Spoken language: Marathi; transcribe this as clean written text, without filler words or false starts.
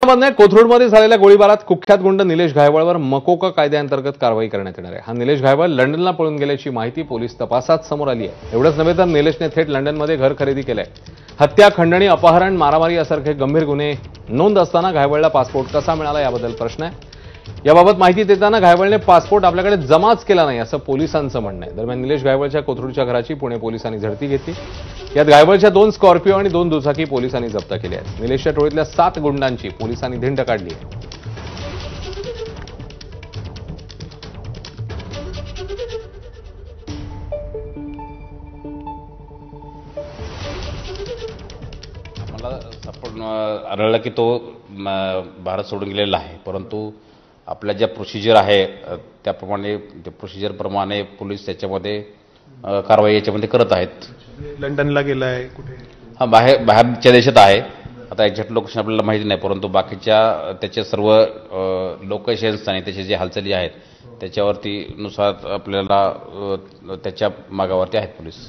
औरंगाबादमध्ये कोथरूडमध्ये झालेल्या गोळीबारात कुख्यात गुंड निलेश घायवळवर मकोका कायद्याअंतर्गत कारवाई करण्यात येणार आहे। हा निलेश घायवळ लंडनला पळून गेल्याची माहिती पोलीस तपासात समोर आली आहे। एवढंच नव्हे तर निलेशने थेट लंडनमध्ये घर खरेदी केलंय। हत्या, खंडणी, अपहरण, मारामारी यासारखे गंभीर गुन्हे नोंद असताना घायवळला पासपोर्ट कसा मिळाला याबद्दल प्रश्न आहे। याबाबत माहिती देताना घायवळने पासपोर्ट आपल्याकडे जमाच केला नाही असं पोलिसांचं म्हणणं आहे। दरम्यान निलेश घायवळच्या कोथरूडच्या घराची पुणे पोलिसांनी झडती घेतली। यात घायवळच्या 2 स्कॉर्पिओ आणि 2 दुचाकी पोलिसांनी जप्त केल्या आहेत। निलेशच्या टोळीतल्या 7 गुंडांची पोलिसांनी धिंड काढली आहे। मला सापडून आढळलं की तो भारत सोडून गेलेला आहे, परंतु आपल्या ज्या प्रोसिजर आहे त्याप्रमाणे प्रोसिजरप्रमाणे पोलीस त्याच्यामध्ये कारवाई याच्यामध्ये करत आहेत। लंडनला गेलाय कुठे? हा बाहेरच्या देशात आहे। आता एक्झॅक्ट लोकेशन आपल्याला माहिती नाही, परंतु बाकीच्या त्याचे सर्व लोकेशन्स आणि त्याचे जे हालचाली आहेत त्याच्यावरती नुसार आपल्याला त्याच्या मागावरती आहेत पोलीस।